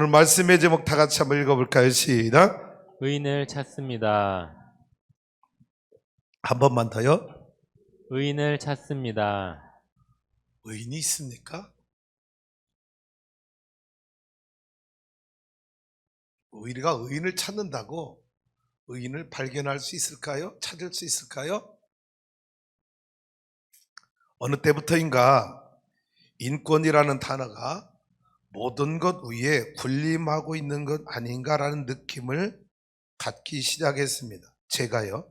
오늘 말씀의 제목 다 같이 한번 읽어볼까요? 시작. 의인을 찾습니다. 한 번만 더요. 의인을 찾습니다. 의인이 있습니까? 우리가 의인을 찾는다고 의인을 발견할 수 있을까요? 찾을 수 있을까요? 어느 때부터인가 인권이라는 단어가 모든 것 위에 군림하고 있는 것 아닌가라는 느낌을 갖기 시작했습니다. 제가요,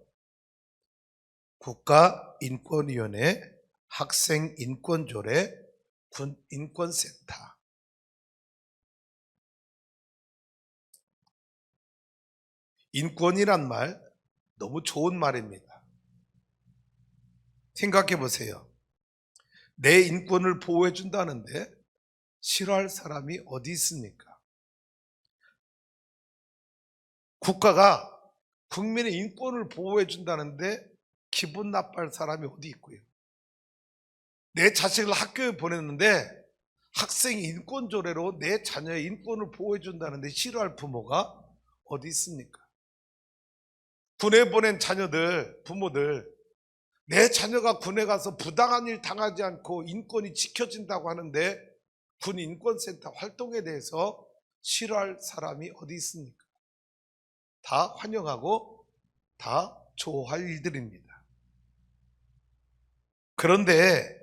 국가인권위원회, 학생인권조례, 군인권센터, 인권이란 말 너무 좋은 말입니다. 생각해 보세요. 내 인권을 보호해 준다는데 싫어할 사람이 어디 있습니까? 국가가 국민의 인권을 보호해 준다는데 기분 나빠할 사람이 어디 있고요. 내 자식을 학교에 보냈는데 학생 인권조례로 내 자녀의 인권을 보호해 준다는데 싫어할 부모가 어디 있습니까? 군에 보낸 자녀들, 부모들, 내 자녀가 군에 가서 부당한 일 당하지 않고 인권이 지켜진다고 하는데 군 인권센터 활동에 대해서 싫어할 사람이 어디 있습니까? 다 환영하고 다 좋아할 일들입니다. 그런데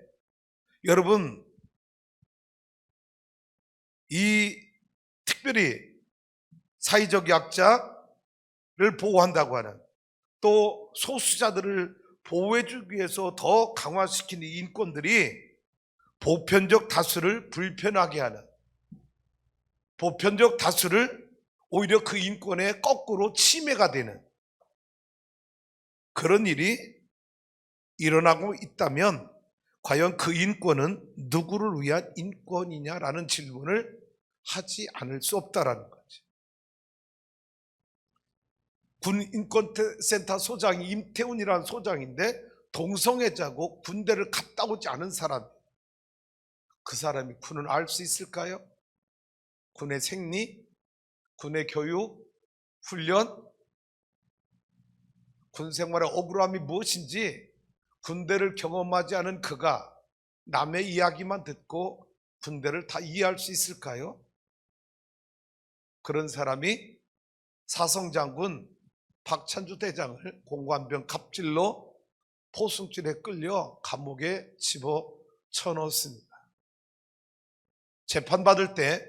여러분, 이 특별히 사회적 약자를 보호한다고 하는, 또 소수자들을 보호해주기 위해서 더 강화시키는 인권들이 보편적 다수를 불편하게 하는, 보편적 다수를 오히려 그 인권에 거꾸로 침해가 되는 그런 일이 일어나고 있다면 과연 그 인권은 누구를 위한 인권이냐라는 질문을 하지 않을 수 없다라는 거지. 군인권센터 소장이 임태훈이라는 소장인데 동성애자고 군대를 갔다 오지 않은 사람, 그 사람이 군을 알 수 있을까요? 군의 생리, 군의 교육, 훈련, 군 생활의 억울함이 무엇인지 군대를 경험하지 않은 그가 남의 이야기만 듣고 군대를 다 이해할 수 있을까요? 그런 사람이 사성장군 박찬주 대장을 공관병 갑질로 포승줄에 끌려 감옥에 집어쳐넣었습니다. 재판받을 때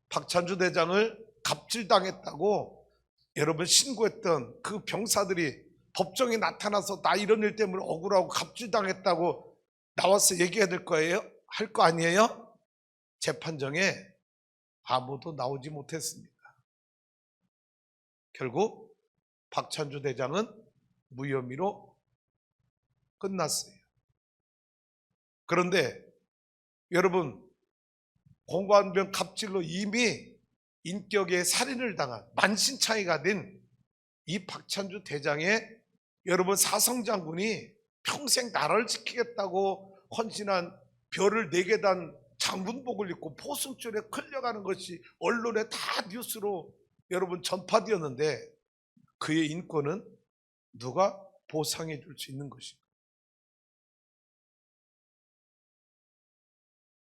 박찬주 대장을 갑질당했다고 여러분 신고했던 그 병사들이 법정에 나타나서 나 이런 일 때문에 억울하고 갑질당했다고 나와서 얘기해야 될 거예요? 할 거 아니에요? 재판정에 아무도 나오지 못했습니다. 결국 박찬주 대장은 무혐의로 끝났어요. 그런데 여러분, 공관병 갑질로 이미 인격의 살인을 당한 만신창이가 된 이 박찬주 대장의 여러분 사성장군이 평생 나라를 지키겠다고 헌신한 별을 4개 단 장군복을 입고 포승줄에 끌려가는 것이 언론에 다 뉴스로 여러분 전파되었는데 그의 인권은 누가 보상해 줄 수 있는 것인가?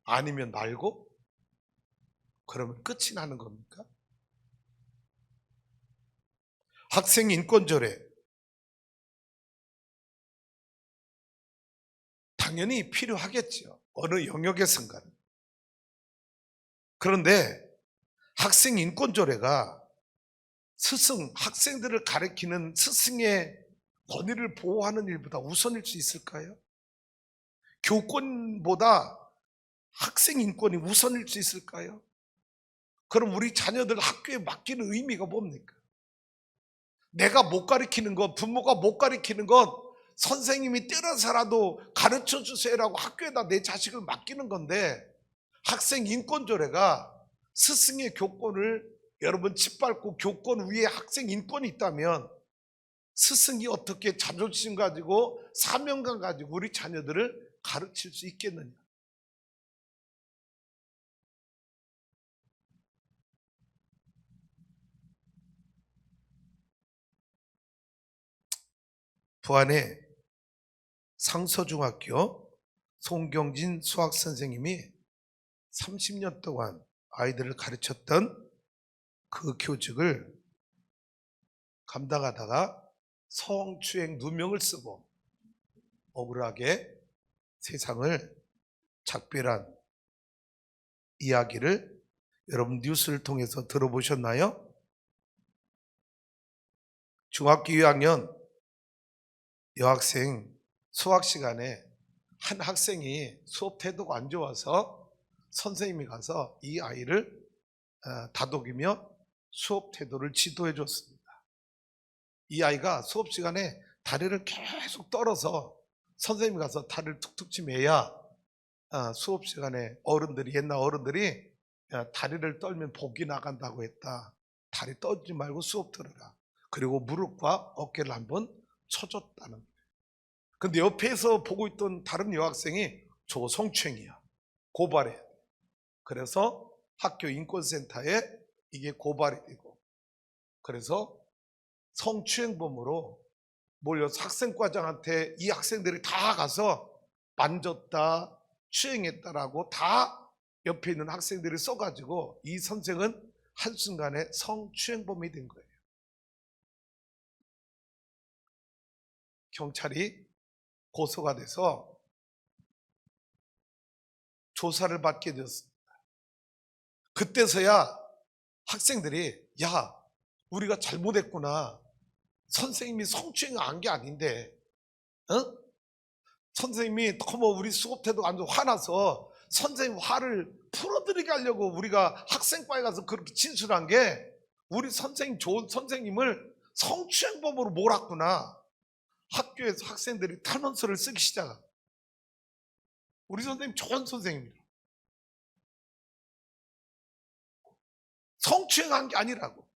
아니면 말고? 그러면 끝이 나는 겁니까? 학생 인권조례 당연히 필요하겠죠. 어느 영역에선가는. 그런데 학생 인권조례가 스승, 학생들을 가르치는 스승의 권위를 보호하는 일보다 우선일 수 있을까요? 교권보다 학생 인권이 우선일 수 있을까요? 그럼 우리 자녀들 학교에 맡기는 의미가 뭡니까? 내가 못 가르치는 것, 부모가 못 가르치는 것, 선생님이 때려서라도 가르쳐 주세요라고 학교에다 내 자식을 맡기는 건데 학생 인권조례가 스승의 교권을 여러분 짓밟고 교권 위에 학생 인권이 있다면 스승이 어떻게 자존심 가지고 사명감 가지고 우리 자녀들을 가르칠 수 있겠느냐? 부안의 상서중학교 송경진 수학선생님이 30년 동안 아이들을 가르쳤던 그 교직을 감당하다가 성추행 누명을 쓰고 억울하게 세상을 작별한 이야기를 여러분 뉴스를 통해서 들어보셨나요? 중학교 2학년 여학생 수학 시간에 한 학생이 수업 태도가 안 좋아서 선생님이 가서 이 아이를 다독이며 수업 태도를 지도해 줬습니다. 이 아이가 수업 시간에 다리를 계속 떨어서 선생님이 가서 다리를 툭툭 치매야 수업 시간에 옛날 어른들이 다리를 떨면 복이 나간다고 했다. 다리 떨지 말고 수업 들어라. 그리고 무릎과 어깨를 한번 쳐줬다는 거예요. 근데 옆에서 보고 있던 다른 여학생이 저거 성추행이야, 고발해야 돼. 그래서 학교 인권센터에 이게 고발이 되고, 그래서 성추행범으로 몰려서 학생과장한테 이 학생들이 다 가서 만졌다, 추행했다라고 다 옆에 있는 학생들이 써가지고 이 선생은 한순간에 성추행범이 된 거예요. 경찰이 고소가 돼서 조사를 받게 되었습니다. 그때서야 학생들이 야, 우리가 잘못했구나. 선생님이 성추행한 게 아닌데, 선생님이 너무 우리 수업 태도가 안 좋아 화나서 선생님 화를 풀어드리게 하려고 우리가 학생과에 가서 그렇게 진술한 게 우리 선생님, 좋은 선생님을 성추행범으로 몰았구나. 학교에서 학생들이 탄원서를 쓰기 시작한. 우리 선생님 좋은 선생님이라. 성추행한 게 아니라고.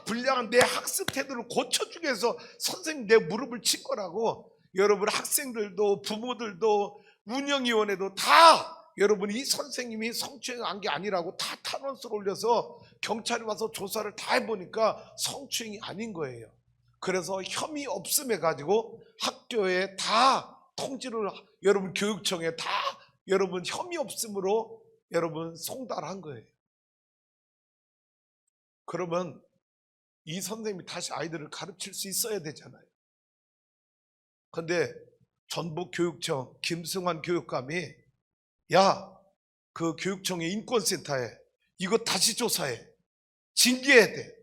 불량한 내 학습 태도를 고쳐주기 위해서 선생님 내 무릎을 친 거라고. 여러분 학생들도 부모들도 운영위원회도 다 여러분 이 선생님이 성추행한 게 아니라고 다 탄원서를 올려서 경찰이 와서 조사를 다 해보니까 성추행이 아닌 거예요. 그래서 혐의 없음해 가지고 학교에 다 통지를 여러분 교육청에 다 여러분 혐의 없음으로 여러분 송달한 거예요. 그러면 이 선생님이 다시 아이들을 가르칠 수 있어야 되잖아요. 근데 전북교육청 김승환 교육감이 그 교육청의 인권센터에 이거 다시 조사해. 징계해야 돼.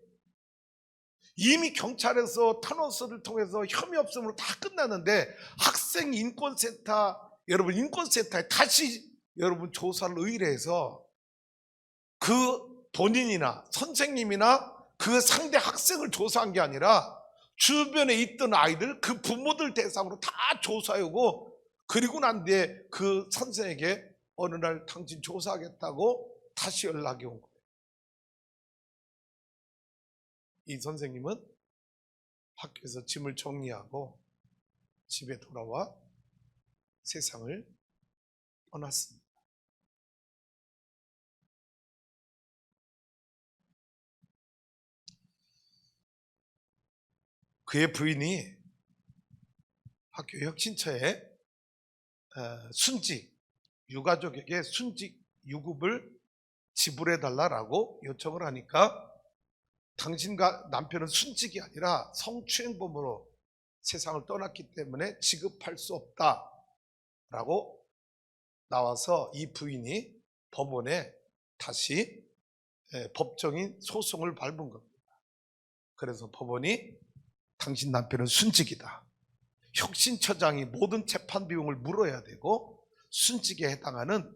이미 경찰에서 탄원서를 통해서 혐의 없음으로 다 끝났는데 학생 인권센터 여러분 인권센터에 다시 여러분 조사를 의뢰해서 그 본인이나 선생님이나 그 상대 학생을 조사한 게 아니라 주변에 있던 아이들 그 부모들 대상으로 다 조사하고 그리고 난 뒤에 그 선생에게 어느 날 당신 조사하겠다고 다시 연락이 온 거예요. 이 선생님은 학교에서 짐을 정리하고 집에 돌아와 세상을 떠났습니다. 그의 부인이 학교 혁신처에 순직, 유가족에게 순직 유급을 지불해달라고 요청을 하니까 당신과 남편은 순직이 아니라 성추행범으로 세상을 떠났기 때문에 지급할 수 없다라고 나와서 이 부인이 법원에 다시 법정인 소송을 밟은 겁니다. 그래서 법원이 당신 남편은 순직이다. 혁신처장이 모든 재판 비용을 물어야 되고 순직에 해당하는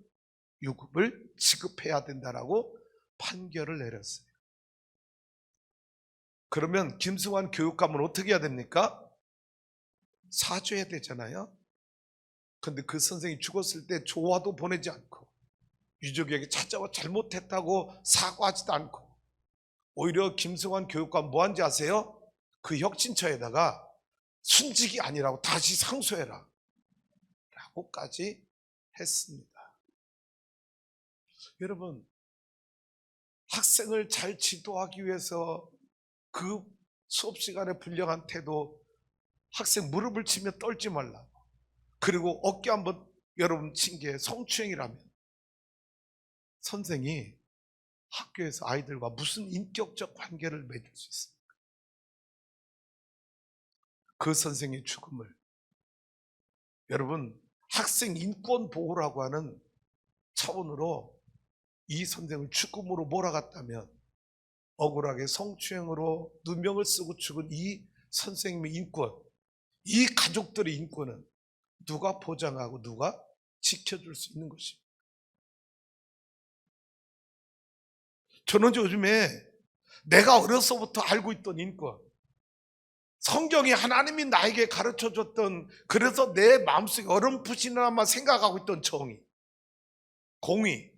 유급을 지급해야 된다라고 판결을 내렸어요. 그러면 김승환 교육감은 어떻게 해야 됩니까? 사죄해야 되잖아요. 근데 그 선생이 죽었을 때 조화도 보내지 않고 유족에게 찾아와 잘못했다고 사과하지도 않고 오히려 김승환 교육감 뭐 한지 아세요? 그 혁신처에다가 순직이 아니라고 다시 상소해라 라고까지 했습니다. 여러분 학생을 잘 지도하기 위해서 그 수업 시간에 불량한 태도, 학생 무릎을 치며 떨지 말라. 그리고 어깨 한번 여러분 친 게 성추행이라면 선생이 학교에서 아이들과 무슨 인격적 관계를 맺을 수 있습니까? 그 선생의 죽음을 여러분 학생 인권 보호라고 하는 차원으로 이 선생을 죽음으로 몰아갔다면 억울하게 성추행으로 누명을 쓰고 죽은 이 선생님의 인권, 이 가족들의 인권은 누가 보장하고 누가 지켜줄 수 있는 것입니다. 저는 요즘에 내가 어려서부터 알고 있던 인권, 성경이 하나님이 나에게 가르쳐줬던, 그래서 내 마음속에 어렴풋이나마 생각하고 있던 정의, 공의,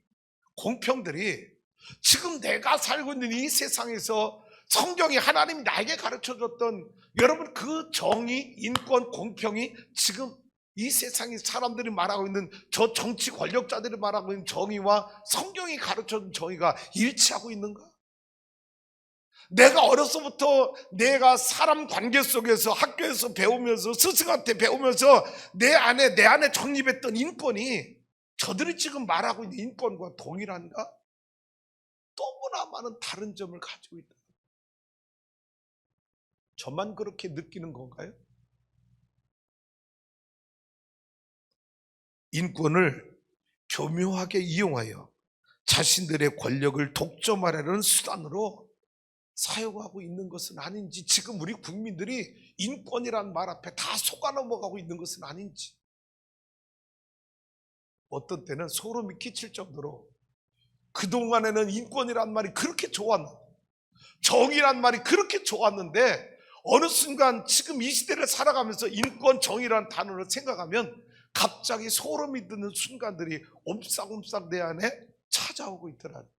공평들이 지금 내가 살고 있는 이 세상에서 성경이 하나님이 나에게 가르쳐줬던 여러분 그 정의, 인권, 공평이 지금 이 세상에 사람들이 말하고 있는 저 정치 권력자들이 말하고 있는 정의와 성경이 가르쳐준 정의가 일치하고 있는가? 내가 어려서부터 내가 사람 관계 속에서 학교에서 배우면서 스승한테 배우면서 내 안에 정립했던 인권이 저들이 지금 말하고 있는 인권과 동일한가? 너무나 많은 다른 점을 가지고 있다. 저만 그렇게 느끼는 건가요? 인권을 교묘하게 이용하여 자신들의 권력을 독점하려는 수단으로 사용하고 있는 것은 아닌지, 지금 우리 국민들이 인권이란 말 앞에 다 속아 넘어가고 있는 것은 아닌지, 어떤 때는 소름이 끼칠 정도로 그동안에는 인권이란 말이 그렇게 좋았는데, 정의란 말이 그렇게 좋았는데 어느 순간 지금 이 시대를 살아가면서 인권, 정의라는 단어를 생각하면 갑자기 소름이 드는 순간들이 옴싹옴싹 내 안에 찾아오고 있더라고요.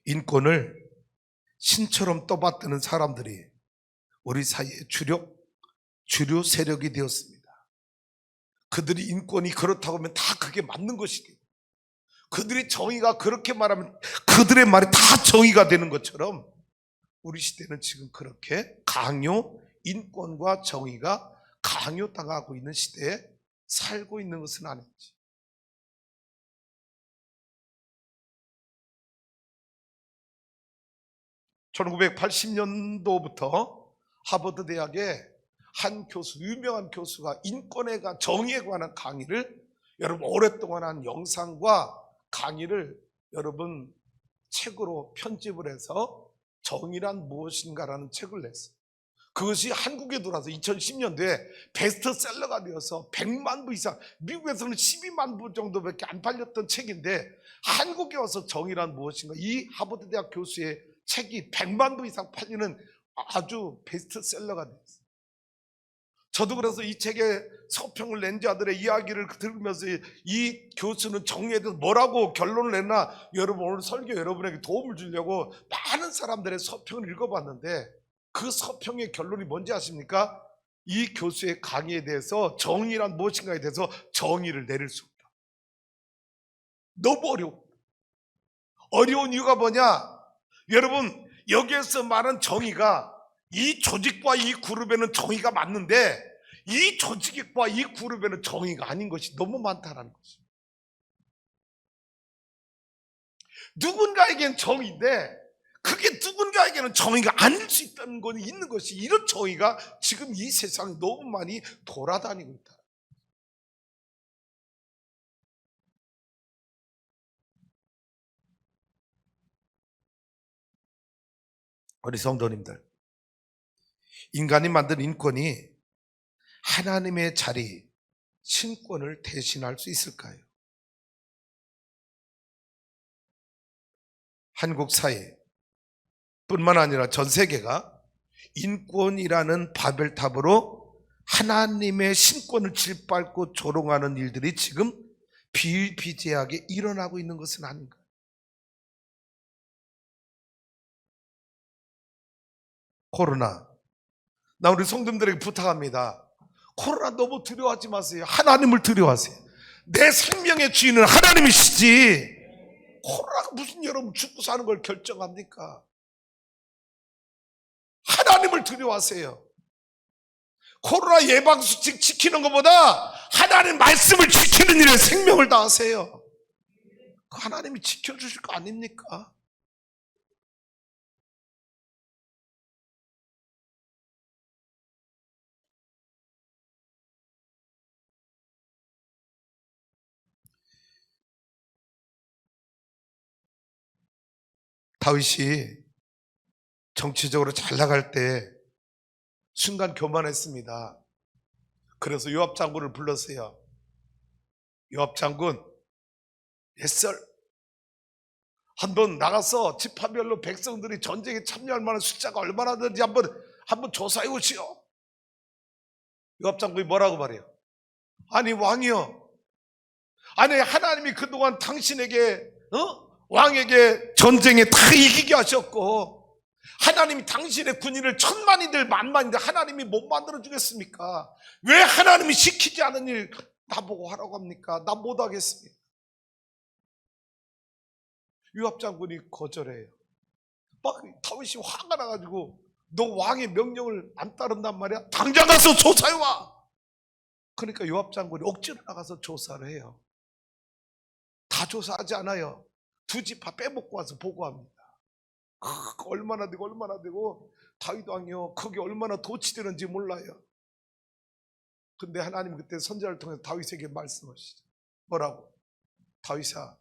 인권을 신처럼 떠받드는 사람들이 우리 사이에 주류 세력이 되었습니다. 그들이 인권이 그렇다고 하면 다 그게 맞는 것이고, 그들이 정의가 그렇게 말하면 그들의 말이 다 정의가 되는 것처럼 우리 시대는 지금 그렇게 인권과 정의가 강요당하고 있는 시대에 살고 있는 것은 아닌지. (1980년도부터) 하버드 대학의 한 교수, 유명한 교수가 인권에 관한, 정의에 관한 강의를 여러분 오랫동안 한 영상과 강의를 여러분 책으로 편집을 해서 정의란 무엇인가라는 책을 냈어요. 그것이 한국에 들어와서 2010년도에 베스트셀러가 되어서 100만 부 이상, 미국에서는 12만 부 정도밖에 안 팔렸던 책인데 한국에 와서 정의란 무엇인가, 이 하버드 대학 교수의 책이 100만 부 이상 팔리는 아주 베스트셀러가 됐어요. 저도 그래서 이 책에 서평을 낸 자들의 이야기를 들으면서 이 교수는 정의에 대해서 뭐라고 결론을 냈나, 여러분 오늘 설교 여러분에게 도움을 주려고 많은 사람들의 서평을 읽어봤는데 그 서평의 결론이 뭔지 아십니까? 이 교수의 강의에 대해서, 정의란 무엇인가에 대해서 정의를 내릴 수 없다. 너무 어려운 이유가 뭐냐? 여러분 여기에서 말한 정의가 이 조직과 이 그룹에는 정의가 맞는데 이 조직과 이 그룹에는 정의가 아닌 것이 너무 많다는 것입니다. 누군가에겐 정의인데 그게 누군가에게는 정의가 아닐 수 있다는 건 있는 것이, 이런 정의가 지금 이 세상에 너무 많이 돌아다니고 있다. 우리 성도님들, 인간이 만든 인권이 하나님의 자리, 신권을 대신할 수 있을까요? 한국 사회 뿐만 아니라 전 세계가 인권이라는 바벨탑으로 하나님의 신권을 짓밟고 조롱하는 일들이 지금 비일비재하게 일어나고 있는 것은 아닌가? 코로나, 나 우리 성도님들에게 부탁합니다. 코로나 너무 두려워하지 마세요. 하나님을 두려워하세요. 내 생명의 주인은 하나님이시지. 코로나가 무슨 여러분 죽고 사는 걸 결정합니까? 하나님을 두려워하세요. 코로나 예방수칙 지키는 것보다 하나님 말씀을 지키는 일에 생명을 다하세요. 하나님이 지켜주실 거 아닙니까? 다윗이 정치적으로 잘 나갈 때 순간 교만했습니다. 그래서 요압 장군을 불렀어요. 요압 장군, 옛설 한번 나가서 지파별로 백성들이 전쟁에 참여할 만한 숫자가 얼마나 되는지 한번 조사해 오시오. 요압 장군이 뭐라고 말해요? 아니 왕이여, 아니 하나님이 그동안 당신에게 왕에게 전쟁에 다 이기게 하셨고 하나님이 당신의 군인을 천만이들 만만인데 하나님이 못 만들어 주겠습니까? 왜 하나님이 시키지 않은 일 나보고 하라고 합니까? 나 못하겠습니다. 요압 장군이 거절해요. 막 다윗이 화가 나가지고 너 왕의 명령을 안 따른단 말이야? 당장 가서 조사해와. 그러니까 요압 장군이 억지로 나가서 조사를 해요. 다 조사하지 않아요. 두 지파 빼먹고 와서 보고합니다. 얼마나 되고 다윗 왕이요 거기 얼마나 도치되는지 몰라요. 근데 하나님 그때 선지자를 통해서 다윗에게 말씀하시죠. 뭐라고? 다윗아,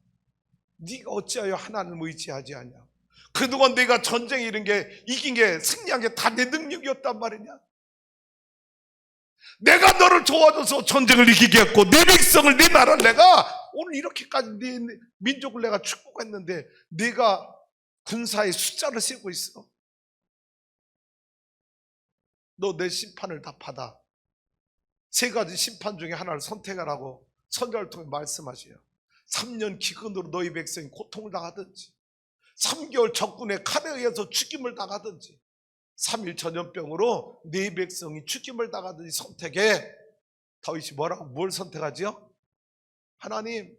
네가 어찌하여 하나님을 의지하지 않냐? 그동안 내가 전쟁에 이긴 게 승리한 게 다 내 능력이었단 말이냐? 내가 너를 도와줘서 전쟁을 이기게 했고 내 백성을 내 나라를 내가 오늘 이렇게까지 네 민족을 내가 축복했는데 네가 군사의 숫자를 세고 있어. 너 내 심판을 다 받아. 세 가지 심판 중에 하나를 선택하라고 선지자를 통해 말씀하셔요. 3년 기근으로 너희 백성이 고통을 당하든지 3개월 적군의 칼에 의해서 죽임을 당하든지 3일 전염병으로 네 백성이 죽임을 당하든지 선택해. 다윗이 뭘 선택하지요? 하나님,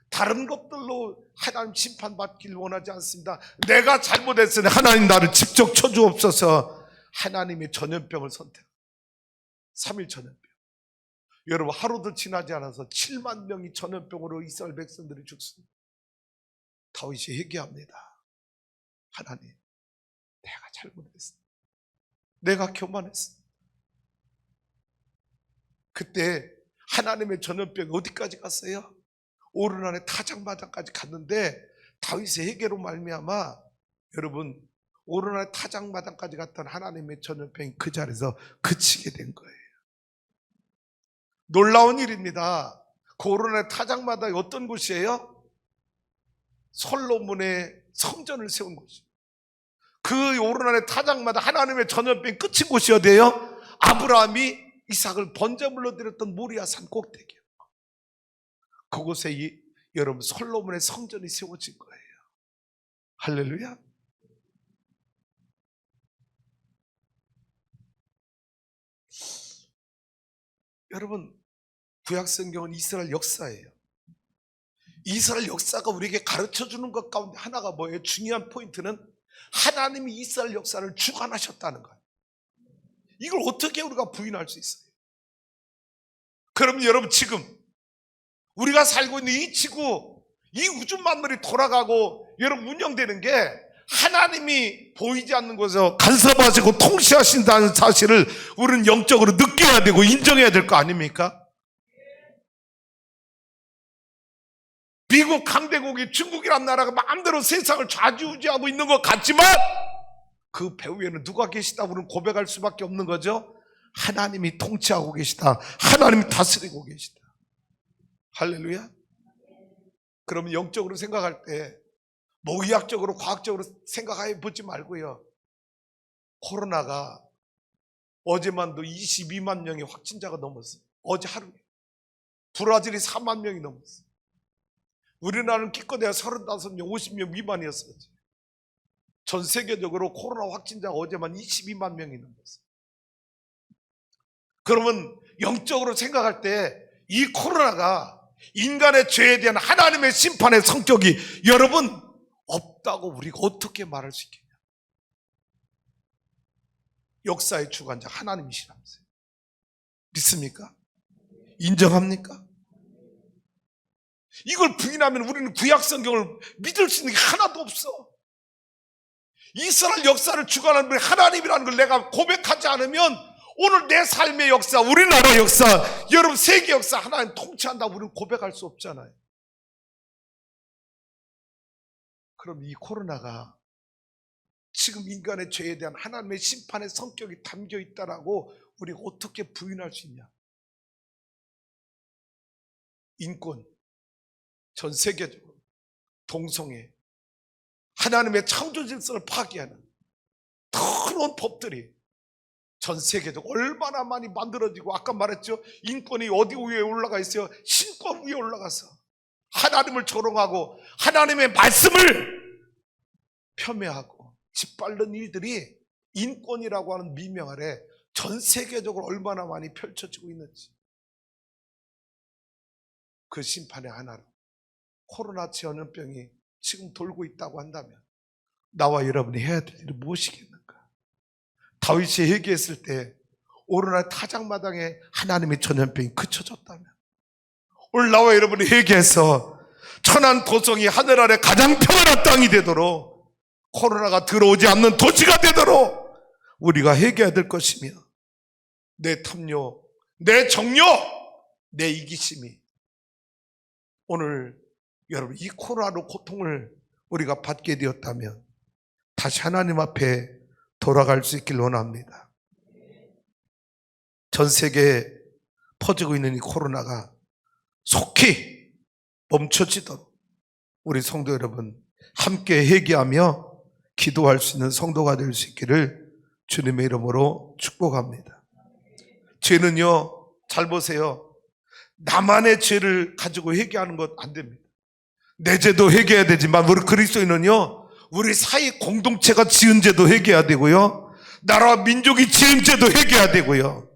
다른 것들로 하나님 심판받기를 원하지 않습니다. 내가 잘못했으니 하나님 나를 직접 쳐주옵소서. 하나님의 전염병을 선택. 3일 전염병. 여러분 하루도 지나지 않아서 7만 명이 전염병으로 이스라엘 백성들이 죽습니다. 다윗이 회개합니다. 하나님, 내가 잘못했습니다. 내가 교만했습니다. 그때 하나님의 전염병이 어디까지 갔어요? 오르난의 타작마당까지 갔는데 다윗의 회개로 말미암아 여러분 오르난의 타작마당까지 갔던 하나님의 전염병이 그 자리에서 그치게 된 거예요. 놀라운 일입니다. 그 오르난의 타작마당이 어떤 곳이에요? 솔로몬의 성전을 세운 곳이에요. 그 오르난의 타작마당 하나님의 전염병이 끝인 곳이 어디예요? 아브라함이 이삭을 번제물로 드렸던 모리아 산 꼭대기요. 그곳에 여러분 솔로몬의 성전이 세워진 거예요. 할렐루야. 여러분 구약 성경은 이스라엘 역사예요. 이스라엘 역사가 우리에게 가르쳐주는 것 가운데 하나가 뭐예요? 중요한 포인트는 하나님이 이스라엘 역사를 주관하셨다는 거예요. 이걸 어떻게 우리가 부인할 수 있어요? 그럼 여러분 지금 우리가 살고 있는 이 지구, 이 우주 만물이 돌아가고 여러분 운영되는 게 하나님이 보이지 않는 곳에서 간섭하시고 통치하신다는 사실을 우리는 영적으로 느껴야 되고 인정해야 될 거 아닙니까? 미국 강대국이 중국이란 나라가 마음대로 세상을 좌지우지하고 있는 것 같지만 그 배후에는 누가 계시다 우리는 고백할 수밖에 없는 거죠. 하나님이 통치하고 계시다. 하나님이 다스리고 계시다. 할렐루야. 그러면 영적으로 생각할 때 뭐 의학적으로 과학적으로 생각해 보지 말고요. 코로나가 어제만도 22만 명의 확진자가 넘었어요. 어제 하루에. 브라질이 4만 명이 넘었어요. 우리나라는 기껏해야 35명, 50명 미만이었어요. 전 세계적으로 코로나 확진자가 어제만 22만 명이 넘었어요. 그러면 영적으로 생각할 때 이 코로나가 인간의 죄에 대한 하나님의 심판의 성격이 여러분 없다고 우리가 어떻게 말할 수 있겠냐? 역사의 주관자 하나님이시라면서요. 믿습니까? 인정합니까? 이걸 부인하면 우리는 구약 성경을 믿을 수 있는 게 하나도 없어. 이스라엘 역사를 주관하는 분이 하나님이라는 걸 내가 고백하지 않으면 오늘 내 삶의 역사, 우리나라 역사, 여러분 세계 역사 하나님 통치한다고 우리는 고백할 수 없잖아요. 그럼 이 코로나가 지금 인간의 죄에 대한 하나님의 심판의 성격이 담겨 있다라고 우리가 어떻게 부인할 수 있냐? 인권, 전 세계적으로 동성애, 하나님의 창조 질서를 파괴하는 더러운 법들이 전 세계적으로 얼마나 많이 만들어지고, 아까 말했죠, 인권이 어디 위에 올라가 있어요? 신권 위에 올라가서 하나님을 조롱하고 하나님의 말씀을 폄훼하고 짓밟는 일들이 인권이라고 하는 미명 아래 전 세계적으로 얼마나 많이 펼쳐지고 있는지. 그 심판의 하나로 코로나 전염병이 지금 돌고 있다고 한다면 나와 여러분이 해야 될 일이 무엇이겠는가? 다윗이 회개했을 때 오르날 타작마당에 하나님의 전염병이 그쳐졌다면, 오늘 나와 여러분이 회개해서 천한 도성이 하늘 아래 가장 평안한 땅이 되도록, 코로나가 들어오지 않는 도시가 되도록 우리가 회개해야 될 것이며, 내 탐욕, 내 정욕, 내 이기심이 오늘 여러분 이 코로나로 고통을 우리가 받게 되었다면 다시 하나님 앞에 돌아갈 수 있길 원합니다. 전 세계에 퍼지고 있는 이 코로나가 속히 멈춰지도록 우리 성도 여러분 함께 회개하며 기도할 수 있는 성도가 될 수 있기를 주님의 이름으로 축복합니다. 죄는요, 잘 보세요. 나만의 죄를 가지고 회개하는 것 안 됩니다. 내 죄도 회개해야 되지만 우리 그리스도인은요, 우리 사회 공동체가 지은 죄도 회개해야 되고요, 나라와 민족이 지은 죄도 회개해야 되고요,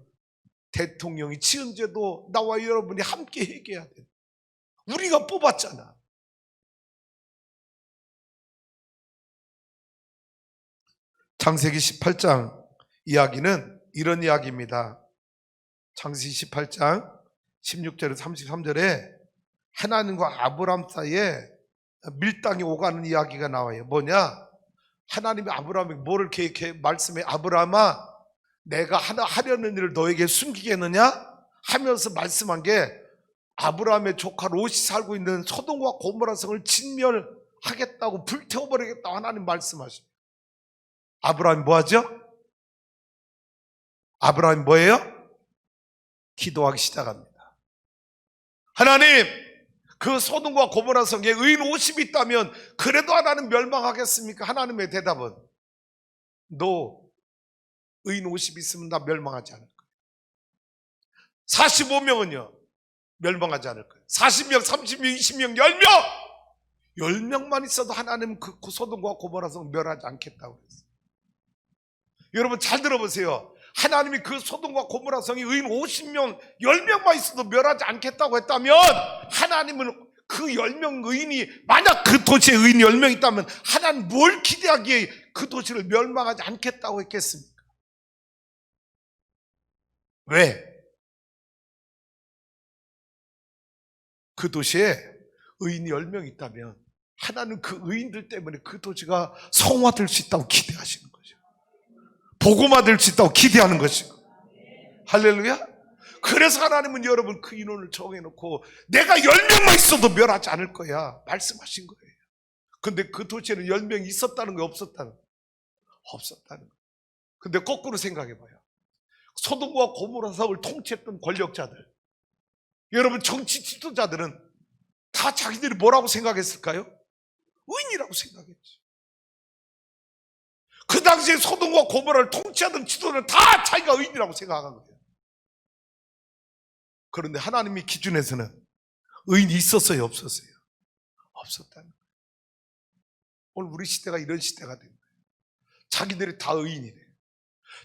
대통령이 지은 죄도 나와 여러분이 함께 회개해야 돼요. 우리가 뽑았잖아. 창세기 18장 이야기는 이런 이야기입니다. 창세기 18장 16절에서 33절에 하나님과 아브람 사이에 밀당이 오가는 이야기가 나와요. 뭐냐? 하나님이 아브람에게 뭐를 계획해? 말씀해. 아브람아, 내가 하나 하려는 일을 너에게 숨기겠느냐? 하면서 말씀한 게, 아브람의 조카 롯이 살고 있는 소돔과 고모라 성을 진멸하겠다고, 불태워버리겠다고 하나님 말씀하십니다. 아브람이 뭐하죠? 아브람이 뭐예요? 기도하기 시작합니다. 하나님, 그 소돔과 고모라 성에 의인 50이 있다면 그래도 하나님 멸망하겠습니까? 하나님의 대답은, 너 의인 50 있으면 나 멸망하지 않을 거야. 45명은요 멸망하지 않을 거예요. 40명, 30명, 20명, 10명 10명만 있어도 하나님은 그 소돔과 고모라 성 멸하지 않겠다고 그랬어요. 여러분 잘 들어보세요. 하나님이 그 소돔과 고모라 성이 의인 50명, 10명만 있어도 멸하지 않겠다고 했다면, 하나님은 그 10명 의인이, 만약 그 도시에 의인 10명 있다면 하나님 뭘 기대하기에 그 도시를 멸망하지 않겠다고 했겠습니까? 왜? 그 도시에 의인이 10명 있다면 하나님 그 의인들 때문에 그 도시가 성화될 수 있다고 기대하시는 거죠. 복음화될 수 있다고 기대하는 것이고. 할렐루야. 그래서 하나님은 여러분 그 인원을 정해놓고 내가 10명만 있어도 멸하지 않을 거야 말씀하신 거예요. 근데 그 도시에는 10명이 있었다는 거예요, 없었다는 거예요? 없었다는 거예요. 근데 거꾸로 생각해봐요. 소돔과 고모라 성을 통치했던 권력자들, 여러분 정치 지도자들은 다 자기들이 뭐라고 생각했을까요? 의인이라고 생각했지. 그 당시에 소돔과 고모라를 통치하던 지도자는 다 자기가 의인이라고 생각한 거예요. 그런데 하나님의 기준에서는 의인이 있었어요, 없었어요? 없었다는 거예요. 오늘 우리 시대가 이런 시대가 된 거예요. 자기들이 다 의인이래.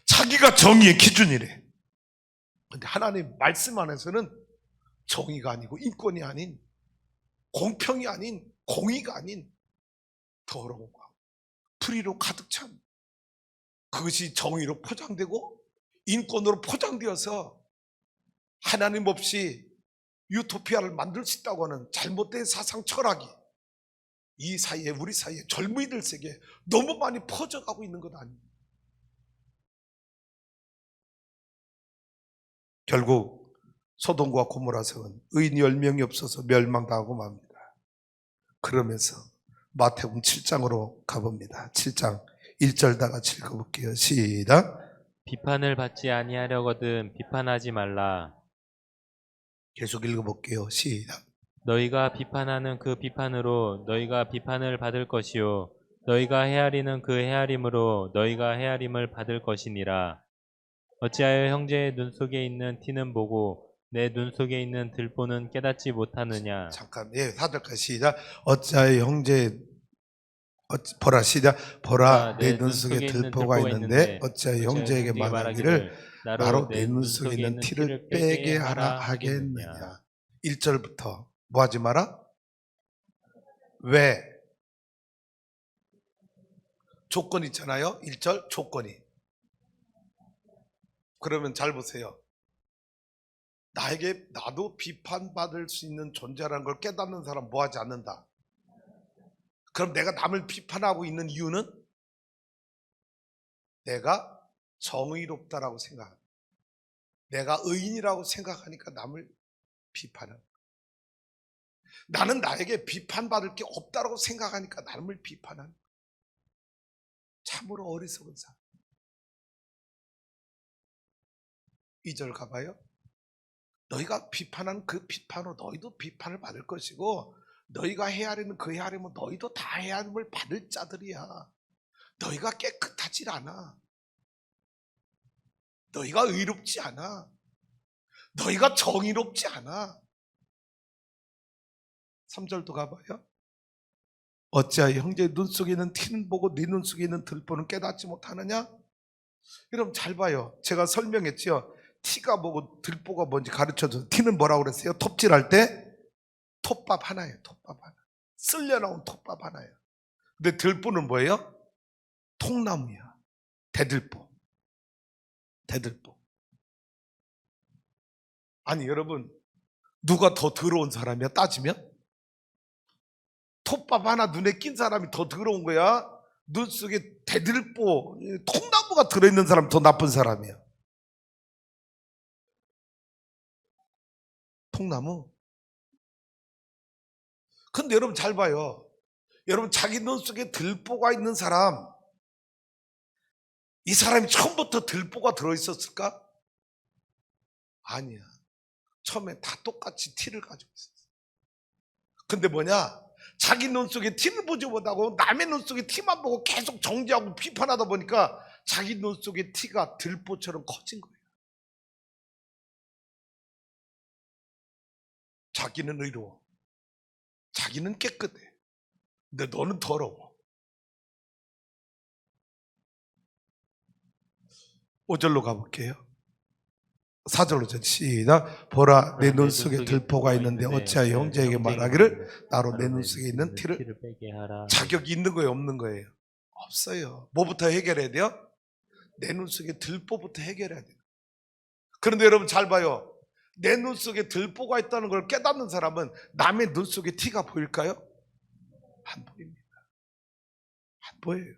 자기가 정의의 기준이래. 근데 하나님 말씀 안에서는 정의가 아니고 인권이 아닌 공평이 아닌 공의가 아닌 더러움과 불의로 가득 찬 그것이 정의로 포장되고 인권으로 포장되어서 하나님 없이 유토피아를 만들 수 있다고 하는 잘못된 사상 철학이 이 사이에 우리 사이에 젊은이들 세계에 너무 많이 퍼져가고 있는 것 아닙니까? 결국 소돔과 고모라 성은 의인 10명이 없어서 멸망당하고 맙니다. 그러면서 마태복음 7장으로 가봅니다. 7장 1절 다 같이 읽어볼게요. 시작. 비판을 받지 아니하려거든 비판하지 말라. 계속 읽어볼게요. 시작. 너희가 비판하는 그 비판으로 너희가 비판을 받을 것이요 너희가 헤아리는 그 헤아림으로 너희가 헤아림을 받을 것이니라. 어찌하여 형제의 눈 속에 있는 티는 보고 내 눈 속에 있는 들보는 깨닫지 못하느냐. 잠깐, 예, 사절까지 시작. 어찌하여 형제 보라 시작. 보라 내 눈 속에 들보가 있는데 어찌하여 형제에게 말하기를 나로 내 눈 속에 있는 티를 빼게 하라 하겠느냐. 1절부터 뭐 하지 마라? 왜? 조건 있잖아요. 1절 조건이. 그러면 잘 보세요. 나도 비판받을 수 있는 존재라는 걸 깨닫는 사람 뭐 하지 않는다. 그럼 내가 남을 비판하고 있는 이유는 내가 정의롭다라고 생각합니다. 내가 의인이라고 생각하니까 남을 비판하는 거예요. 나는 나에게 비판받을 게 없다라고 생각하니까 남을 비판하는 거예요. 참으로 어리석은 사람. 2절 가봐요. 너희가 비판한 그 비판으로 너희도 비판을 받을 것이고 너희가 헤아리는 그 헤아림은 너희도 다 헤아림을 받을 자들이야. 너희가 깨끗하지 않아. 너희가 의롭지 않아. 너희가 정의롭지 않아. 3절도 가봐요. 어찌하여 형제의 눈 속에 있는 티는 보고 네 눈 속에 있는 들보는 깨닫지 못하느냐? 여러분 잘 봐요. 제가 설명했죠. 티가 뭐고 들보가 뭔지 가르쳐줘서 티는 뭐라고 그랬어요? 톱질할 때 톱밥 하나예요. 톱밥 하나. 쓸려 나온 톱밥 하나예요. 근데 들보는 뭐예요? 통나무야. 대들보. 대들보. 아니 여러분 누가 더 더러운 사람이야? 따지면? 톱밥 하나 눈에 낀 사람이 더 더러운 거야? 눈 속에 대들보, 통나무가 들어있는 사람이 더 나쁜 사람이야. 통나무. 근데 여러분 잘 봐요. 여러분 자기 눈 속에 들보가 있는 사람, 이 사람이 처음부터 들보가 들어있었을까? 아니야. 처음에 다 똑같이 티를 가지고 있었어. 근데 뭐냐? 자기 눈 속에 티를 보지 못하고 남의 눈 속에 티만 보고 계속 정죄하고 비판하다 보니까 자기 눈 속에 티가 들보처럼 커진 거예요. 자기는 의로워. 자기는 깨끗해. 근데 너는 더러워. 5절로 가볼게요. 4절로 시작. 보라 내 눈 속에 들보가 있는데 어찌하여 형제에게 말하기를 나로 내 눈 속에 있는 티를 빼게 하라. 자격이 있는 거예요, 없는 거예요? 없어요. 뭐부터 해결해야 돼요? 내 눈 속에 들보부터 해결해야 돼요. 그런데 여러분 잘 봐요. 내 눈 속에 들보가 있다는 걸 깨닫는 사람은 남의 눈 속에 티가 보일까요? 안 보입니다. 안 보여요.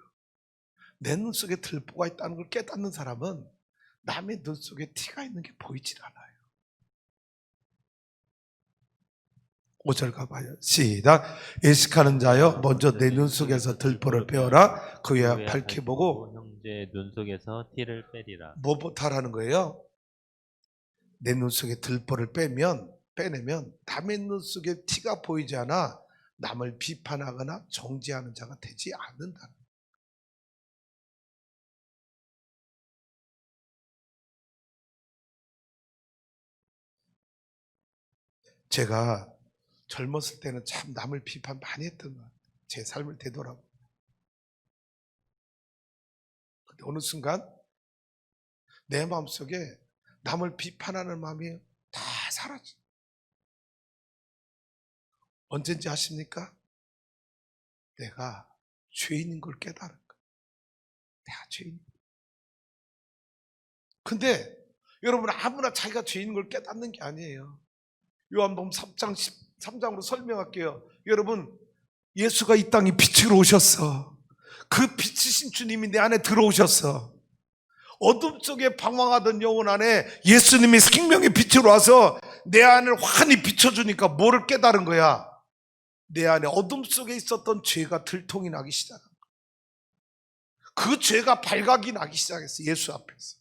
내 눈 속에 들보가 있다는 걸 깨닫는 사람은 남의 눈 속에 티가 있는 게 보이질 않아요. 5절 가봐요. 시작. 예식하는 자여 먼저 내 눈 속에서 들보를 빼어라. 그야 밝히 보고 형제 눈 속에서 티를 빼리라. 뭐부터 하라는 거예요? 내 눈 속에 들보를 빼내면 남의 눈 속에 티가 보이지 않아 남을 비판하거나 정죄하는 자가 되지 않는다. 제가 젊었을 때는 참 남을 비판 많이 했던 것 같아요. 제 삶을 되돌아보면. 근데 어느 순간 내 마음속에 남을 비판하는 마음이 다 사라져. 언젠지 아십니까? 내가 죄인인 걸 깨달은 거예요. 내가 죄인. 근데 여러분 아무나 자기가 죄인인 걸 깨닫는 게 아니에요. 요한복음 3장 13장으로 설명할게요. 여러분 예수가 이 땅에 빛으로 오셨어. 그 빛이신 주님이 내 안에 들어오셨어. 어둠 속에 방황하던 영혼 안에 예수님이 생명의 빛으로 와서 내 안을 환히 비춰주니까 뭐를 깨달은 거야? 내 안에 어둠 속에 있었던 죄가 들통이 나기 시작한 거야. 그 죄가 발각이 나기 시작했어. 예수 앞에서.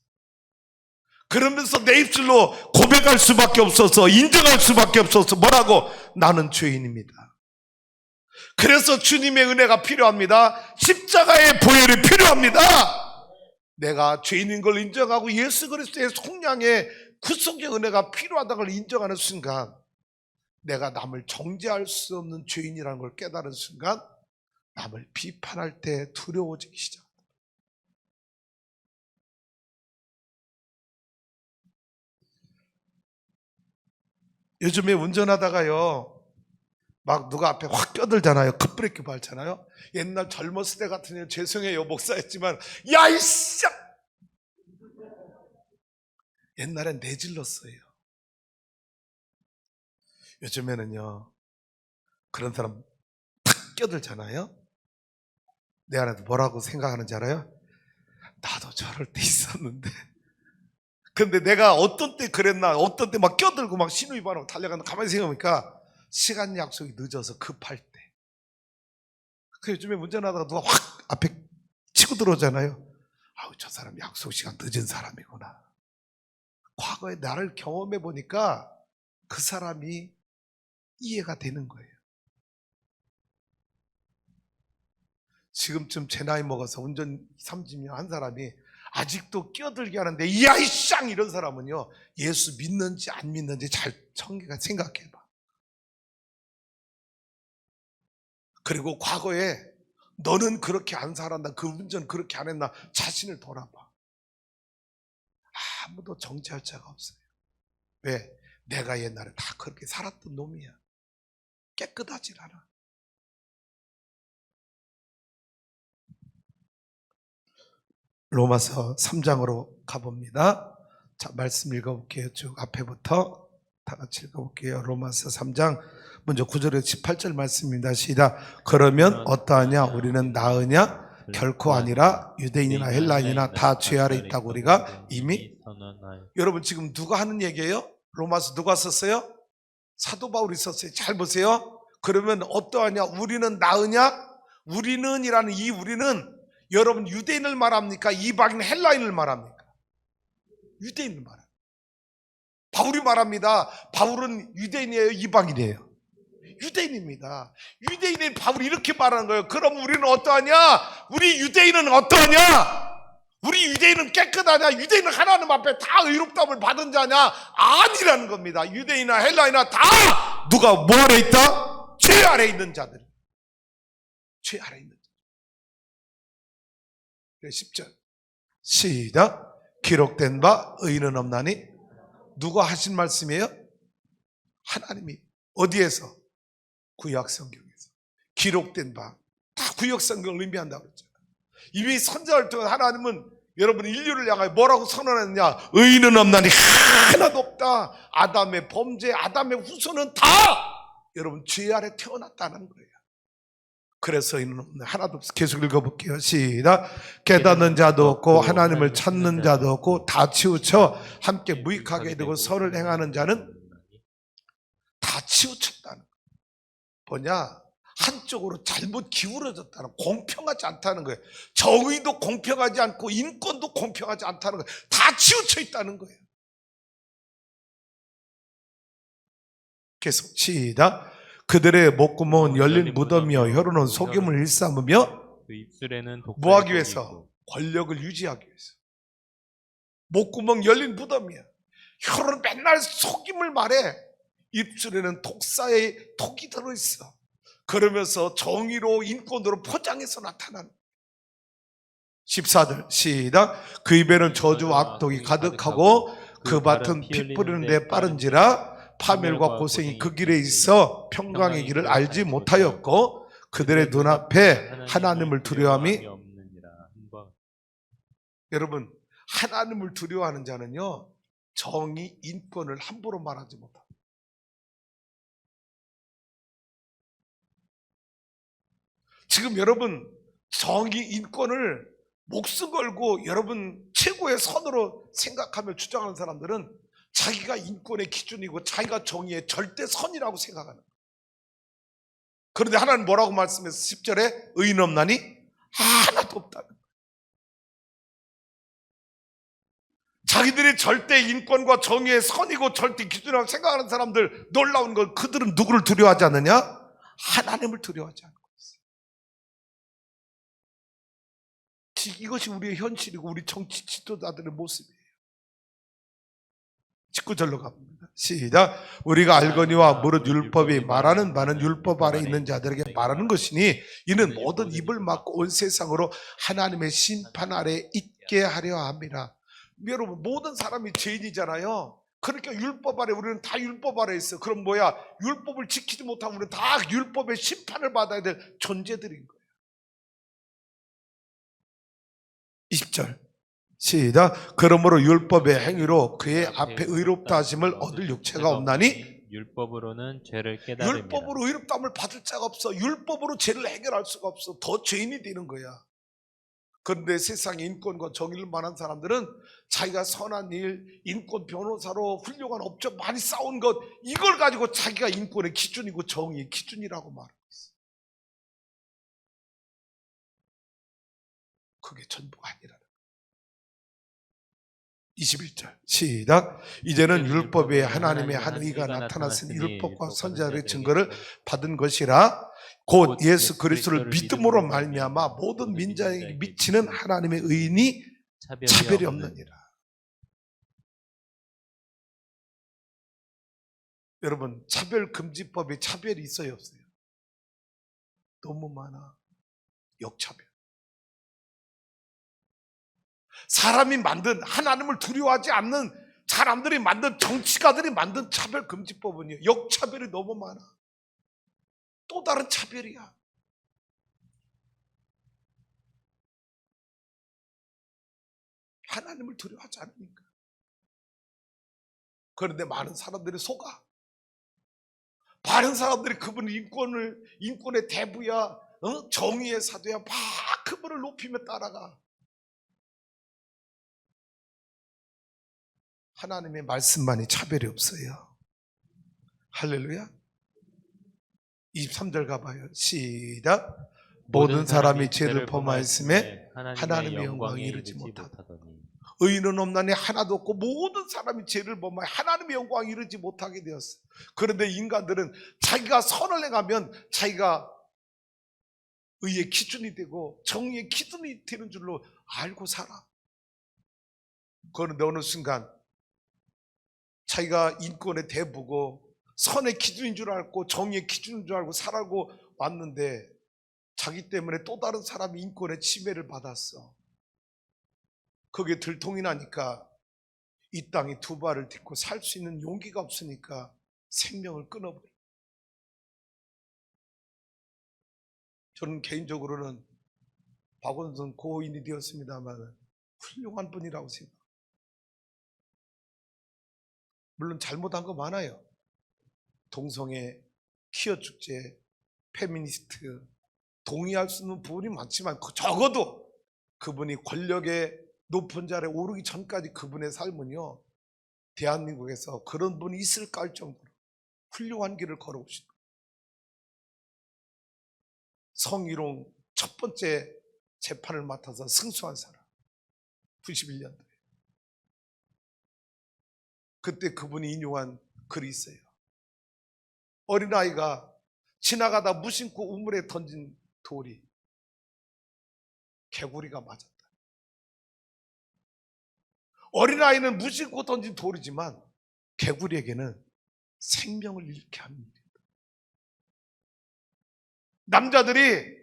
그러면서 내 입술로 고백할 수밖에 없어서, 인정할 수밖에 없어서 뭐라고? 나는 죄인입니다. 그래서 주님의 은혜가 필요합니다. 십자가의 보혈이 필요합니다. 내가 죄인인 걸 인정하고 예수 그리스도의 속량의 구속의 은혜가 필요하다는 걸 인정하는 순간, 내가 남을 정죄할 수 없는 죄인이라는 걸 깨달은 순간 남을 비판할 때 두려워지기 시작합니다. 요즘에 운전하다가요 막 누가 앞에 확 껴들잖아요. 급브레이크 밟잖아요. 옛날 젊었을 때 같으면 죄송해요 목사였지만 야 이씨 옛날엔 내질렀어요. 요즘에는요 그런 사람 탁 껴들잖아요. 내 안에도 뭐라고 생각하는지 알아요? 나도 저럴 때 있었는데 근데 내가 어떤 때 그랬나, 어떤 때 막 껴들고 막 신호위반하고 달려가는 가만히 생각해보니까 시간 약속이 늦어서 급할 때. 그 요즘에 운전하다가 누가 확 앞에 치고 들어오잖아요. 아우 저 사람 약속 시간 늦은 사람이구나. 과거에 나를 경험해 보니까 그 사람이 이해가 되는 거예요. 지금쯤 제 나이 먹어서 운전 30년 한 사람이 아직도 끼어들게 하는데 야 이 쌍 이런 사람은요 예수 믿는지 안 믿는지 잘 생각해봐. 그리고 과거에 너는 그렇게 안 살았나, 그 운전 그렇게 안 했나 자신을 돌아봐. 아무도 정죄할 자가 없어요. 왜? 내가 옛날에 다 그렇게 살았던 놈이야. 깨끗하질 않아. 로마서 3장으로 가봅니다. 자, 말씀 읽어볼게요. 쭉 앞에부터 다 같이 읽어볼게요. 로마서 3장 먼저 9절에서 18절 말씀입니다. 시작. 그러면 어떠하냐? 우리는 나으냐? 결코 아니라 유대인이나 헬라인이나 다 죄 아래 있다고 우리가 이미 여러분 지금 누가 하는 얘기예요? 로마서 누가 썼어요? 사도 바울이 썼어요. 잘 보세요. 그러면 어떠하냐? 우리는 나으냐? 우리는이라는 이 우리는 여러분 유대인을 말합니까? 이방인 헬라인을 말합니까? 유대인을 말합니다. 바울이 말합니다. 바울은 유대인이에요? 이방인이에요? 유대인입니다. 유대인인 바울이 이렇게 말하는 거예요. 그럼 우리는 어떠하냐? 우리 유대인은 어떠하냐? 우리 유대인은 깨끗하냐? 유대인은 하나님 앞에 다 의롭다움을 받은 자냐? 아니라는 겁니다. 유대인이나 헬라이나 다 누가 뭐 아래 있다? 죄 아래 있는 자들. 죄 아래 있는 자들. 10절 시작. 기록된 바 의인은 없나니. 누가 하신 말씀이에요? 하나님이. 어디에서? 구약성경에서 기록된 바. 다 구약성경을 의미한다고 그랬죠. 이미 선자를 통해 하나님은 여러분 인류를 향하여 뭐라고 선언했느냐? 의인은 없나니 하나도 없다. 아담의 범죄, 아담의 후손은 다 여러분 죄 아래 태어났다는 거예요. 그래서 의인은 하나도 없어. 계속 읽어볼게요. 시작. 깨닫는 자도 없고 하나님을 찾는 자도 없고 다 치우쳐 함께 무익하게 되고 선을 행하는 자는 다 치우쳤다는 거예요. 뭐냐? 한쪽으로 잘못 기울어졌다는, 공평하지 않다는 거예요. 정의도 공평하지 않고 인권도 공평하지 않다는 거예요. 다 치우쳐 있다는 거예요. 계속 시작. 그들의 목구멍은 열린 무덤이요 혀로는 속임을 일삼으며 그 입술에는 뭐 하기 위해서? 권력을 유지하기 위해서. 목구멍 열린 무덤이야. 혀로는 맨날 속임을 말해. 입술에는 독사의 독이 들어있어. 그러면서 정의로 인권으로 포장해서 나타나는 14절 시작. 그 입에는 저주와 악독이 가득하고 그 밭은 피 뿌리는 데 빠른지라 파멸과 고생이 그 길에 있어 평강의 길을 알지 못하였고 그들의 눈앞에 하나님을 두려워함이. 없느니라. 여러분, 하나님을 두려워하는 자는요, 정의, 인권을 함부로 말하지 못합니다. 지금 여러분, 정의, 인권을 목숨 걸고 여러분 최고의 선으로 생각하며 주장하는 사람들은 자기가 인권의 기준이고 자기가 정의의 절대 선이라고 생각하는 거예요. 그런데 하나님 뭐라고 말씀해서 10절에 의인 없나니 하나도 없다는 거예요. 자기들이 절대 인권과 정의의 선이고 절대 기준이라고 생각하는 사람들, 놀라운 건 그들은 누구를 두려워하지 않느냐? 하나님을 두려워하지 않는 거예요. 이것이 우리의 현실이고 우리 정치 지도자들의 모습이에요. 19절로 갑니다. 시작. 우리가 알거니와 무릇 율법이 말하는 바는 율법 아래 있는 자들에게 말하는 것이니 이는 모든 입을 막고 온 세상으로 하나님의 심판 아래 있게 하려 함이라. 여러분, 모든 사람이 죄인이잖아요. 그러니까 율법 아래, 우리는 다 율법 아래 있어. 그럼 뭐야? 율법을 지키지 못하면 우리는 다 율법의 심판을 받아야 될 존재들인 거예요. 20절 시작. 그러므로 율법의 행위로 그의 앞에 의롭다 하심을 얻을 육체가 없나니 율법으로는 죄를 깨달음이라. 율법으로 의롭다함을 받을 자가 없어. 율법으로 죄를 해결할 수가 없어. 더 죄인이 되는 거야. 그런데 세상에 인권과 정의를 말하는 사람들은 자기가 선한 일, 인권 변호사로 훌륭한 업적 많이 쌓은 것, 이걸 가지고 자기가 인권의 기준이고 정의의 기준이라고 말하고 있어. 그게 전부가 아니라는 거예요. 21절 시작. 이제는 율법에 하나님의 한 의가 나타났으니 율법과 선지자들의 증거를 받은 것이라 곧 예수 그리스도를 믿음으로 말미암아 모든 민자에게 미치는 하나님의 의인이 차별이 없느니라. 여러분, 차별금지법에 차별이 있어요, 없어요? 너무 많아. 역차별. 사람이 만든, 하나님을 두려워하지 않는 사람들이 만든, 정치가들이 만든 차별금지법은요, 역차별이 너무 많아. 또 다른 차별이야. 하나님을 두려워하지 않으니까. 그런데 많은 사람들이 속아. 많은 사람들이 그분 인권의 대부야, 정의의 사도야, 막 그분을 높이며 따라가. 하나님의 말씀만이 차별이 없어요. 할렐루야. 23절 가봐요. 시작. 모든 사람이 죄를 범하였음에 하나님의 영광에 이르지 못하더니. 의인은 없나니 하나도 없고 모든 사람이 죄를 범하여 하나님의 영광에 이르지 못하게 되었어. 그런데 인간들은 자기가 선을 행하면 자기가 의의 기준이 되고 정의의 기준이 되는 줄로 알고 살아. 그런데 어느 순간 자기가 인권의 대부고 선의 기준인 줄 알고 정의의 기준인 줄 알고 살아고 왔는데 자기 때문에 또 다른 사람이 인권의 침해를 받았어. 그게 들통이 나니까 이 땅에 두 발을 딛고 살 수 있는 용기가 없으니까 생명을 끊어버려. 저는 개인적으로는 박원순 고인이 되었습니다만 훌륭한 분이라고 생각합니다. 물론 잘못한 거 많아요. 동성애, 퀴어 축제, 페미니스트, 동의할 수 있는 부분이 많지만 적어도 그분이 권력의 높은 자리에 오르기 전까지 그분의 삶은요, 대한민국에서 그런 분이 있을까 할 정도로 훌륭한 길을 걸어오신 거예요. 성희롱 첫 번째 재판을 맡아서 승소한 사람, 91년도에. 그때 그분이 인용한 글이 있어요. 어린아이가 지나가다 무심코 우물에 던진 돌이 개구리가 맞았다. 어린아이는 무심코 던진 돌이지만 개구리에게는 생명을 잃게 하는 일이다. 남자들이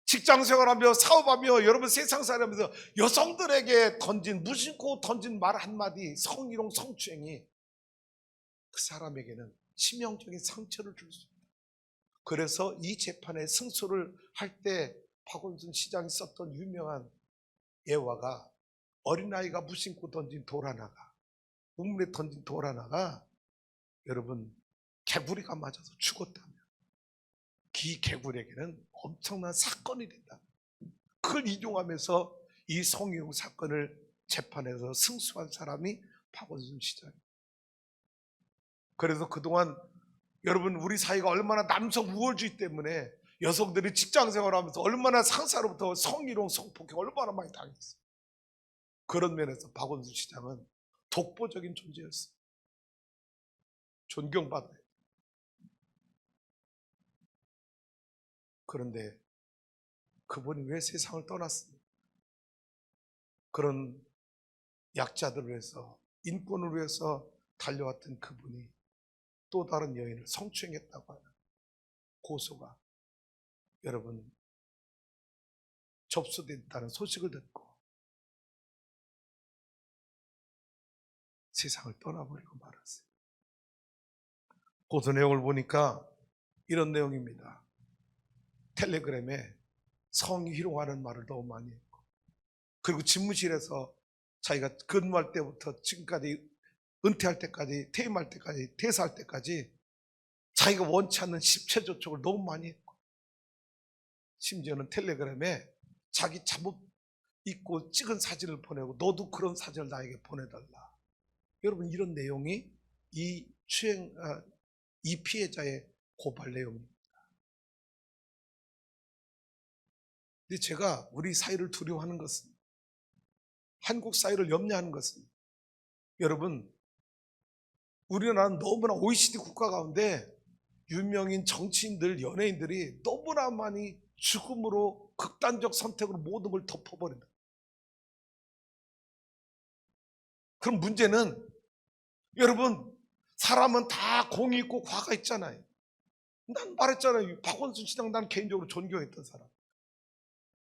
직장생활하며 사업하며 여러분 세상살이하면서 여성들에게 무심코 던진 말 한마디, 성희롱 성추행이 그 사람에게는 치명적인 상처를 줄 수 있다. 그래서 이 재판에 승소를 할 때 박원순 시장이 썼던 유명한 예화가 어린아이가 무심코 던진 돌 하나가, 우물에 던진 돌 하나가 여러분 개구리가 맞아서 죽었다면 이 개구리에게는 엄청난 사건이 된다. 그걸 이용하면서 이 성희롱 사건을 재판에서 승소한 사람이 박원순 시장입니다. 그래서 그동안 여러분 우리 사회가 얼마나 남성 우월주의 때문에 여성들이 직장생활하면서 얼마나 상사로부터 성희롱, 성폭행 얼마나 많이 당했어요. 그런 면에서 박원순 시장은 독보적인 존재였어요. 존경받아요. 그런데 그분이 왜 세상을 떠났습니까? 그런 약자들을 위해서, 인권을 위해서 달려왔던 그분이 또 다른 여인을 성추행했다고 하는 고소가 여러분 접수됐다는 소식을 듣고 세상을 떠나버리고 말았어요. 고소 내용을 보니까 이런 내용입니다. 텔레그램에 성희롱하는 말을 너무 많이 했고, 그리고 집무실에서 자기가 근무할 때부터 지금까지 은퇴할 때까지, 퇴임할 때까지, 퇴사할 때까지 자기가 원치 않는 십체 조촉을 너무 많이 했고, 심지어는 텔레그램에 자기 잠옷 입고 찍은 사진을 보내고 너도 그런 사진을 나에게 보내달라. 여러분 이런 내용이 이 피해자의 고발 내용입니다. 근데 제가 우리 사회를 두려워하는 것은, 한국 사회를 염려하는 것은, 여러분 우리나라는 너무나 OECD 국가 가운데 유명인 정치인들, 연예인들이 너무나 많이 죽음으로 극단적 선택으로 모든 걸 덮어버린다. 그럼 문제는 여러분 사람은 다 공이 있고 과가 있잖아요. 난 말했잖아요. 박원순 시장 난 개인적으로 존경했던 사람.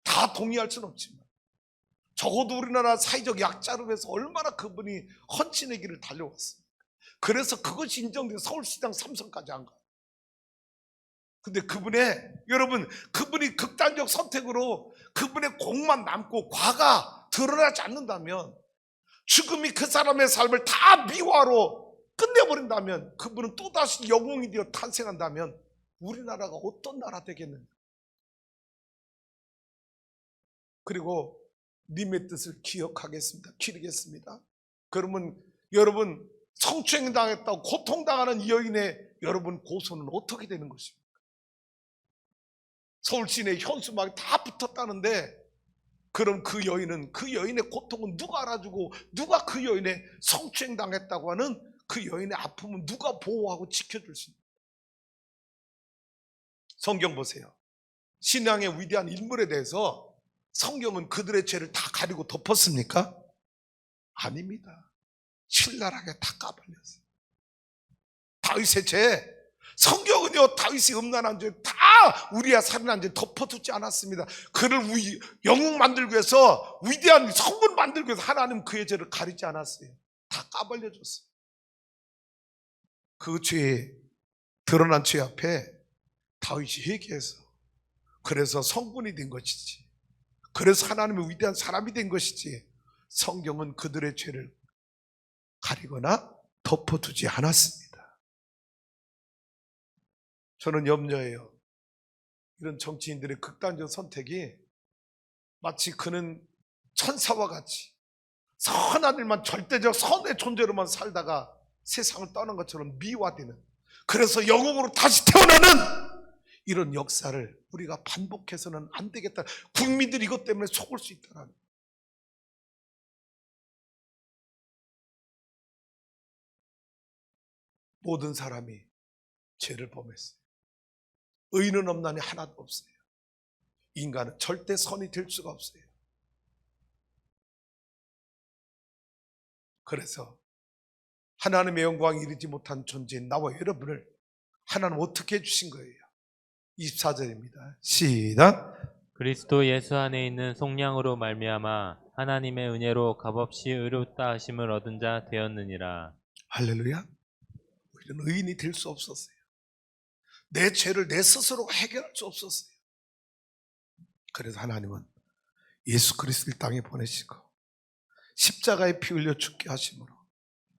다 동의할 수는 없지만 적어도 우리나라 사회적 약자를 위해서 얼마나 그분이 헌신의 길을 달려왔습니까? 그래서 그것이 인정돼서 서울시장 3선까지 한 거예요. 근데 여러분 그분이 극단적 선택으로 그분의 공만 남고 과가 드러나지 않는다면, 죽음이 그 사람의 삶을 다 미화로 끝내버린다면, 그분은 또다시 영웅이 되어 탄생한다면 우리나라가 어떤 나라 되겠는가? 그리고 님의 뜻을 기리겠습니다. 그러면 여러분 성추행 당했다고 고통당하는 이 여인의 여러분 고소는 어떻게 되는 것입니까? 서울 시내 현수막이 다 붙었다는데, 그럼 그 여인의 고통은 누가 알아주고, 누가 그 여인의 성추행 당했다고 하는 그 여인의 아픔은 누가 보호하고 지켜줄 수 있습니까? 성경 보세요. 신앙의 위대한 인물에 대해서 성경은 그들의 죄를 다 가리고 덮었습니까? 아닙니다. 신랄하게 다 까발렸어요. 다윗의 죄, 성경은요 다윗이 음란한 죄, 다 우리야 살인한 죄 덮어두지 않았습니다. 그를 영웅 만들기 위해서, 위대한 성분 만들기 위해서 하나님 그의 죄를 가리지 않았어요. 다 까발려줬어요. 그 죄에, 드러난 죄 앞에 다윗이 회개해서, 그래서 성분이 된 것이지, 그래서 하나님의 위대한 사람이 된 것이지, 성경은 그들의 죄를 가리거나 덮어두지 않았습니다. 저는 염려해요. 이런 정치인들의 극단적 선택이 마치 그는 천사와 같이 선한 일만, 절대적 선의 존재로만 살다가 세상을 떠난 것처럼 미화되는, 그래서 영웅으로 다시 태어나는 이런 역사를 우리가 반복해서는 안 되겠다. 국민들이 이것 때문에 속을 수 있다는, 모든 사람이 죄를 범했어요. 의인은 없나니 하나도 없어요. 인간은 절대 선이 될 수가 없어요. 그래서 하나님의 영광이 이르지 못한 존재인 나와 여러분을 하나님 어떻게 해주신 거예요? 24절입니다. 시작. 그리스도 예수 안에 있는 속량으로 말미암아 하나님의 은혜로 값없이 의롭다 하심을 얻은 자 되었느니라. 할렐루야. 우리는 의인이 될 수 없었어요. 내 죄를 내 스스로 해결할 수 없었어요. 그래서 하나님은 예수 그리스도를 땅에 보내시고 십자가에 피 흘려 죽게 하심으로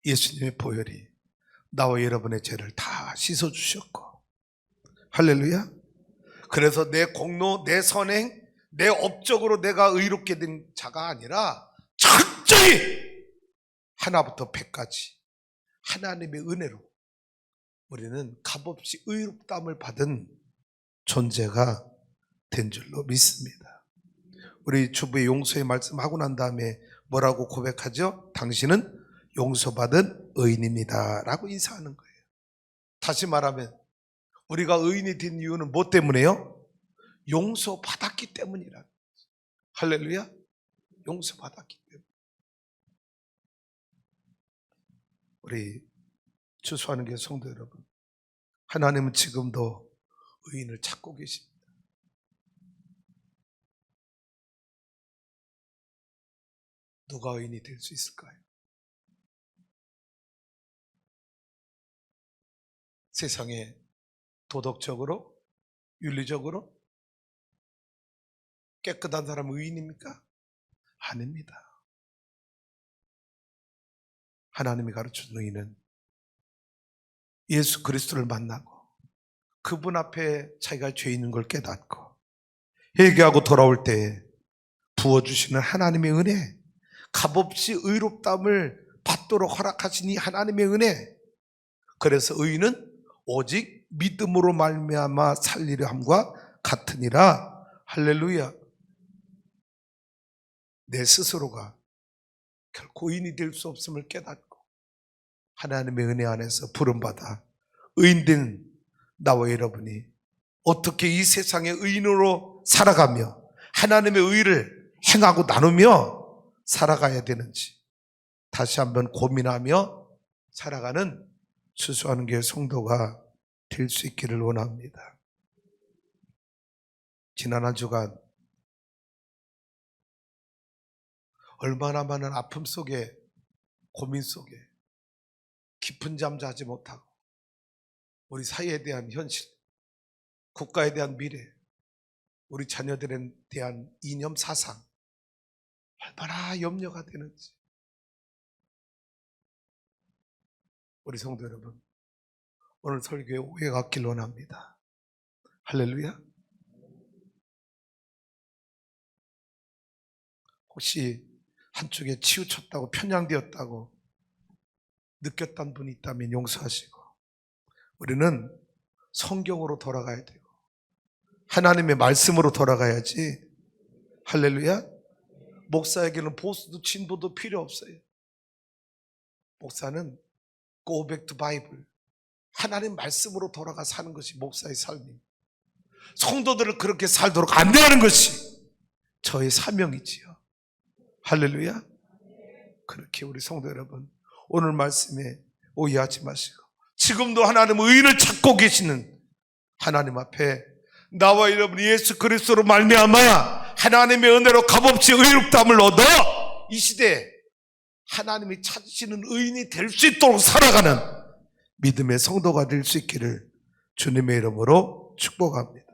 예수님의 보혈이 나와 여러분의 죄를 다 씻어주셨고, 할렐루야. 그래서 내 공로, 내 선행, 내 업적으로 내가 의롭게 된 자가 아니라 철저히 하나부터 100까지 하나님의 은혜로 우리는 값없이 의롭다함을 받은 존재가 된 줄로 믿습니다. 우리 주부의 용서의 말씀하고 난 다음에 뭐라고 고백하죠? 당신은 용서받은 의인입니다 라고 인사하는 거예요. 다시 말하면 우리가 의인이 된 이유는 뭐 때문에요? 용서받았기 때문이라. 할렐루야. 용서받았기 때문에. 우리 추수하는 교회 성도 여러분, 하나님은 지금도 의인을 찾고 계십니다. 누가 의인이 될 수 있을까요? 세상에 도덕적으로, 윤리적으로 깨끗한 사람은 의인입니까? 아닙니다. 하나님이 가르쳐준 의인은 예수 그리스도를 만나고 그분 앞에 자기가 죄 있는 걸 깨닫고 회개하고 돌아올 때 부어주시는 하나님의 은혜, 값없이 의롭다함을 받도록 허락하신 이 하나님의 은혜. 그래서 의인은 오직 믿음으로 말미암아 살리려 함과 같으니라. 할렐루야. 내 스스로가 결코 의인이 될 수 없음을 깨닫고 하나님의 은혜 안에서 부름받아 의인된 나와 여러분이 어떻게 이 세상의 의인으로 살아가며 하나님의 의를 행하고 나누며 살아가야 되는지 다시 한번 고민하며 살아가는 추수하는 교회 성도가 될 수 있기를 원합니다. 지난 한 주간 얼마나 많은 아픔 속에, 고민 속에 깊은 잠 자지 못하고 우리 사회에 대한 현실, 국가에 대한 미래, 우리 자녀들에 대한 이념 사상 얼마나 염려가 되는지. 우리 성도 여러분, 오늘 설교에 오해가 없길 원합니다. 할렐루야. 혹시 한쪽에 치우쳤다고, 편향되었다고 느꼈던 분이 있다면 용서하시고, 우리는 성경으로 돌아가야 되고 하나님의 말씀으로 돌아가야지. 할렐루야. 목사에게는 보수도 진보도 필요 없어요. 목사는 Go back to Bible, 하나님 말씀으로 돌아가 사는 것이 목사의 삶입니다. 성도들을 그렇게 살도록 안내하는 것이 저의 사명이지요. 할렐루야. 그렇게 우리 성도 여러분, 오늘 말씀에 오해하지 마시고 지금도 하나님 의인을 찾고 계시는 하나님 앞에 나와 여러분이 예수 그리스도로 말미암아 하나님의 은혜로 값없이 의롭다함을 얻어 이 시대에 하나님이 찾으시는 의인이 될 수 있도록 살아가는 믿음의 성도가 될 수 있기를 주님의 이름으로 축복합니다.